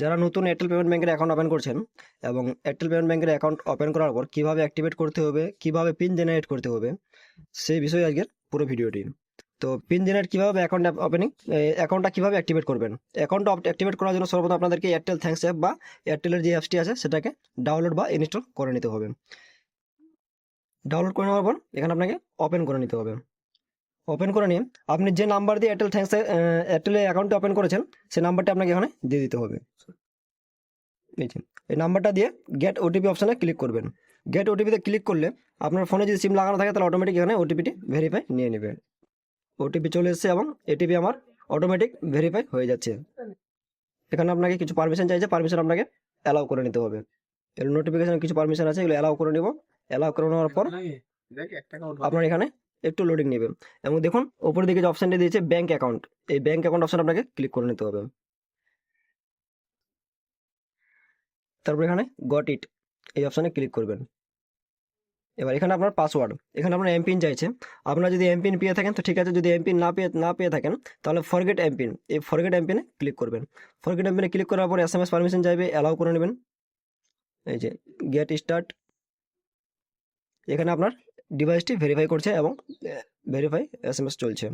যারা নতুন Airtel payment ব্যাংকের অ্যাকাউন্ট ওপেন করছেন এবং এয়ারটেল পেমেন্ট ব্যাংকের অ্যাকাউন্ট ওপেন করার পর কিভাবে অ্যাক্টিভেট করতে হবে, কিভাবে পিন জেনারেট করতে হবে, সেই বিষয়ে আজকের পুরো ভিডিওটি। তো পিন জেনারেট কিভাবে অ্যাকাউন্টটা কিভাবে অ্যাক্টিভেট করবেন। অ্যাকাউন্টটা অ্যাক্টিভেট করার জন্য সর্বপ্রথম আপনাদেরকে এয়ারটেল থ্যাঙ্কস অ্যাপ বা এয়ারটেলের যে অ্যাপসটি আছে সেটাকে ডাউনলোড বা ইনস্টল করে নিতে হবে। ডাউনলোড করে নেওয়ার পর এখানে আপনাকে ওপেন করে নিতে হবে। ওপেন করে নিয়ে আপনি যে নাম্বার দিয়ে এয়ারটেলে অ্যাকাউন্টটা ওপেন করেছেন সেই নাম্বারটা আপনাকে এখানে দিয়ে দিতে হবে। এই নাম্বারটা দিয়ে গেট ওটিপি অপশানে ক্লিক করবেন। গেট ওটিপিতে ক্লিক করলে আপনার ফোনে যদি সিম লাগানো থাকে তাহলে অটোমেটিক এখানে ওটিপিটি ভেরিফাই নিয়ে নেবে। ওটিপি চলে এসেছে এবং এটিপি আমার অটোমেটিক ভেরিফাই হয়ে যাচ্ছে। এখানে আপনাকে কিছু পারমিশন চাইছে, পারমিশন আপনাকে অ্যালাউ করে নিতে হবে। এর নোটিফিকেশন কিছু পারমিশন আছে, এগুলো অ্যালাউ করে নেব। অ্যালাউ করে নেওয়ার পর আপনার এখানে একটু লোডিং নেবে এবং দেখুন উপরের দিকে যে অপশানটি দিয়েছে ব্যাঙ্ক অ্যাকাউন্ট, এই ব্যাঙ্ক অ্যাকাউন্ট অপশান আপনাকে ক্লিক করে নিতে হবে। তারপর এখানে গট ইট এই অপশানে ক্লিক করবেন। এবার এখানে আপনার পাসওয়ার্ড, এখানে আপনার এমপিন চাইছে। আপনারা যদি এমপিন পেয়ে থাকেন তো ঠিক আছে, যদি এমপিন না পেয়ে থাকেন তাহলে ফরগেট এমপিন, এই ফরগেট এমপিনে ক্লিক করবেন। ফরগেট এমপিনে ক্লিক করার পর এসএমএস পারমিশন চাইবে, অ্যালাউ করে নেবেন। এই যে গেট স্টার্ট, এখানে আপনার ডিভাইসটি ভেরিফাই করছে এবং ভেরিফাই এসএমএস চলছে।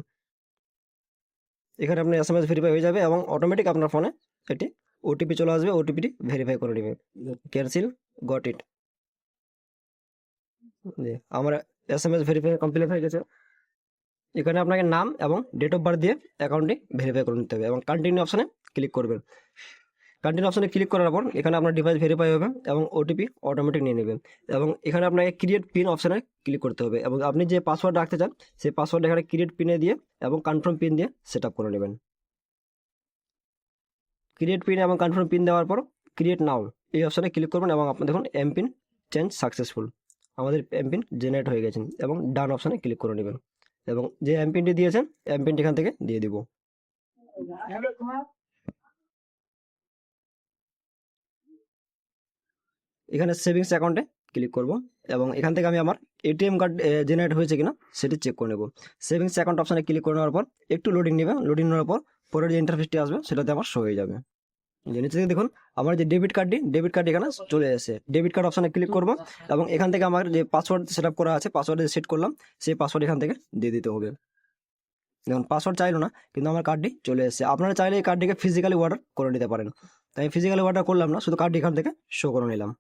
এখানে আপনার এসএমএস ভেরিফাই হয়ে যাবে এবং অটোমেটিক আপনার ফোনে এটি ওটিপি চলে আসবে, ওটিপিটি ভেরিফাই করে নেবে। Cancel, got it. আমার এসএমএস ভেরিফাই কমপ্লিট হয়ে গেছে। এখানে আপনাকে নাম এবং ডেট অফ বার্থ দিয়ে অ্যাকাউন্টটি ভেরিফাই করে নিতে হবে এবং কন্টিনিউ অপশানে ক্লিক করবেন। কন্টিনিউ অপশানে ক্লিক করার পর এখানে আপনার ডিভাইস ভেরিফাই হবে এবং ওটিপি অটোমেটিক নিয়ে নেবেন এবং এখানে আপনাকে ক্রিয়েট পিন অপশানে ক্লিক করতে হবে এবং আপনি যে পাসওয়ার্ড রাখতে চান সেই পাসওয়ার্ড এখানে ক্রিয়েট পিনে দিয়ে এবং কনফার্ম পিন দিয়ে সেট আপ করে নেবেন। ক্রিয়েট পিন এবং কনফার্ম পিন দেওয়ার পর ক্রিয়েট নাও এই অপশানে ক্লিক করবেন এবং আপনি দেখুন এমপিন চেঞ্জ সাকসেসফুল, আমাদের এমপিন জেনারেট হয়ে গেছে এবং ডান অপশানে ক্লিক করে নেবেন এবং যে এমপিনটি দিয়েছেন এমপিনটি এখান থেকে দিয়ে দিব। এখানে সেভিংস অ্যাকাউন্টে ক্লিক করব এবং এখান থেকে আমি আমার এটিএম কার্ড জেনারেট হয়েছে কিনা সেটি চেক করে নেব। সেভিংস অ্যাকাউন্ট অপশানে ক্লিক করে নেওয়ার পর একটু লোডিং নেবে, লোডিং নেওয়ার পর পরের যে ইন্টারফেসটি আসবে সেটাতে আমার শো হয়ে যাবে। নিচে থেকে দেখুন আমার যে ডেবিট কার্ড এখানে চলে এসেছে। ডেবিট কার্ড অপশানে ক্লিক করব এবং এখান থেকে আমার যে পাসওয়ার্ড সেট আপ করা আছে, পাসওয়ার্ড সেট করলাম, সেই পাসওয়ার্ড এখান থেকে দিয়ে দিতে হবে। দেখুন পাসওয়ার্ড চাইলো না কিন্তু আমার কার্ডটি চলে এসেছে। আপনারা চাইলে এই কার্ডটিকে ফিজিক্যালি অর্ডার করে নিতে পারেন, তাই ফিজিক্যালি অর্ডার করলাম না, শুধু কার্ডটি এখান থেকে শো করে নিলাম।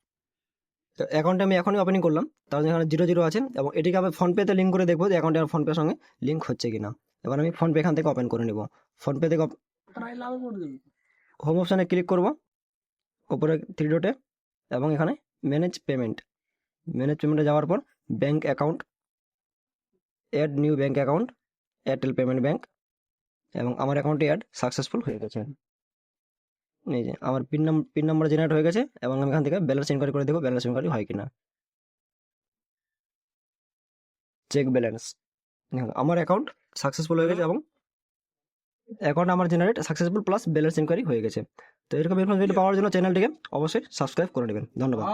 তো অ্যাকাউন্টে আমি এখনই ওপেনিং করলাম, তার জন্য এখানে 00 আছে এবং এটিকে আমি ফোনপেতে লিঙ্ক করে দেখবো যে অ্যাকাউন্টে আমার ফোনপের সঙ্গে লিঙ্ক হচ্ছে কিনা। এবার আমি ফোনপে এখান থেকে ওপেন করে নেব। ফোনপে থেকে হোম অপশানে ক্লিক করব, উপরে 3 ডটে এবং এখানে ম্যানেজ পেমেন্টে যাওয়ার পর bank account, add new bank account, Airtel payment bank এবং আমার অ্যাকাউন্টে অ্যাড সাকসেসফুল হয়ে গেছে। এই যে আমার পিন নাম্বার জেনারেট হয়ে গেছে এবং আমি এখান থেকে ব্যালেন্স ইনকোয়ারি করে দেখবো ব্যালেন্স ইনকোয়ারি হয় কিনা। চেক ব্যালেন্স, আমার অ্যাকাউন্ট সাকসেসফুল হয়ে গেছে এবং অ্যাকাউন্ট আমার generate successful plus balance inquiry হয়ে গেছে। তো এরকম ইনফরমেশন পাওয়ার জন্য চ্যানেলটিকে অবশ্যই সাবস্ক্রাইব করে নেবেন। ধন্যবাদ।